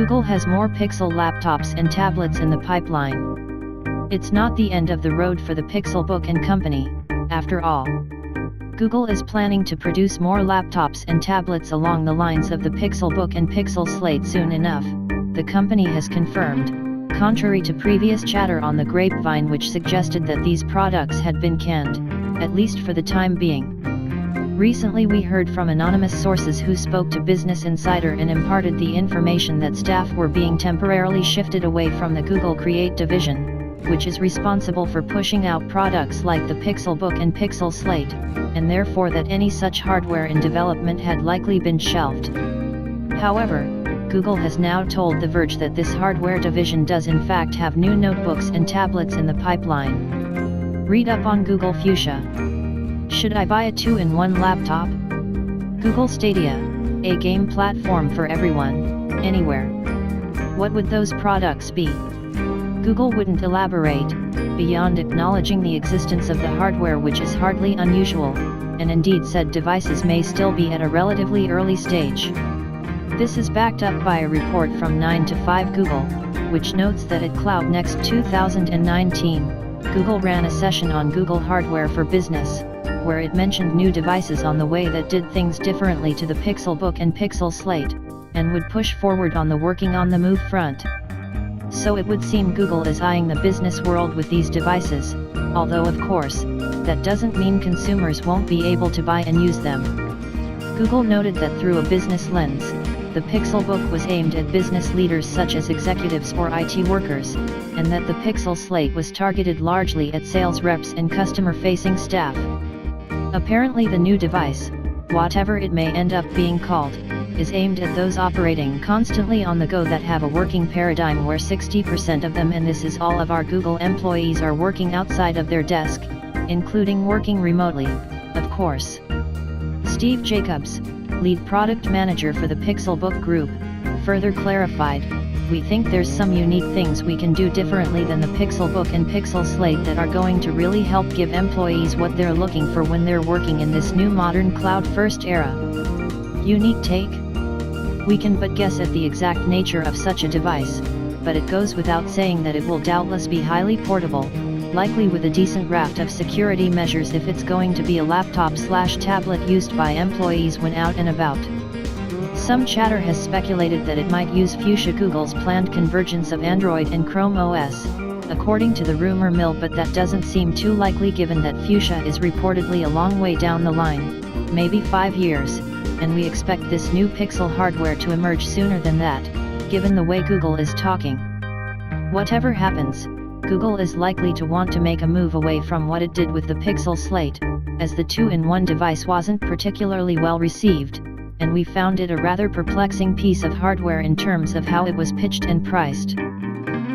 Google has more Pixel laptops and tablets in the pipeline. It's not the end of the road for the Pixelbook and company, after all. Google is planning to produce more laptops and tablets along the lines of the Pixelbook and Pixel Slate soon enough, the company has confirmed, contrary to previous chatter on the grapevine which suggested that these products had been canned, at least for the time being. Recently we heard from anonymous sources who spoke to Business Insider and imparted the information that staff were being temporarily shifted away from the Google Create division, which is responsible for pushing out products like the Pixelbook and Pixel Slate, and therefore that any such hardware in development had likely been shelved. However, Google has now told The Verge that this hardware division does in fact have new notebooks and tablets in the pipeline. Read up on Google Fuchsia. Should I buy a 2-in-1 laptop? Google Stadia, a game platform for everyone, anywhere. What would those products be? Google wouldn't elaborate, beyond acknowledging the existence of the hardware, which is hardly unusual, and indeed said devices may still be at a relatively early stage. This is backed up by a report from 9 to 5 Google, which notes that at Cloud Next 2019, Google ran a session on Google Hardware for Business, where it mentioned new devices on the way that did things differently to the Pixelbook and Pixel Slate, and would push forward on the working on the move front. So it would seem Google is eyeing the business world with these devices, although of course, that doesn't mean consumers won't be able to buy and use them. Google noted that through a business lens, the Pixelbook was aimed at business leaders such as executives or IT workers, and that the Pixel Slate was targeted largely at sales reps and customer-facing staff. Apparently the new device, whatever it may end up being called, is aimed at those operating constantly on the go that have a working paradigm where 60% of them, and this is all of our Google employees, are working outside of their desk, including working remotely, of course. Steve Jacobs, lead product manager for the Pixelbook Group, further clarified, "We think there's some unique things we can do differently than the Pixelbook and Pixel Slate that are going to really help give employees what they're looking for when they're working in this new modern cloud-first era." Unique take? We can but guess at the exact nature of such a device, but it goes without saying that it will doubtless be highly portable, likely with a decent raft of security measures if it's going to be a laptop/tablet used by employees when out and about. Some chatter has speculated that it might use Fuchsia, Google's planned convergence of Android and Chrome OS, according to the rumor mill, but that doesn't seem too likely given that Fuchsia is reportedly a long way down the line, maybe 5 years, and we expect this new Pixel hardware to emerge sooner than that, given the way Google is talking. Whatever happens, Google is likely to want to make a move away from what it did with the Pixel Slate, as the 2-in-1 device wasn't particularly well received, and we found it a rather perplexing piece of hardware in terms of how it was pitched and priced.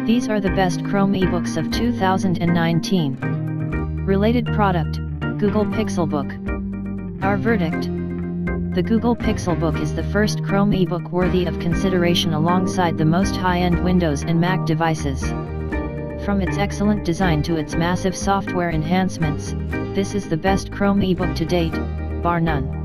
These are the best Chrome ebooks of 2019. Related product, Google Pixelbook. Our verdict: the Google Pixelbook is the first Chrome ebook worthy of consideration alongside the most high-end Windows and Mac devices. From its excellent design to its massive software enhancements, this is the best Chrome ebook to date, bar none.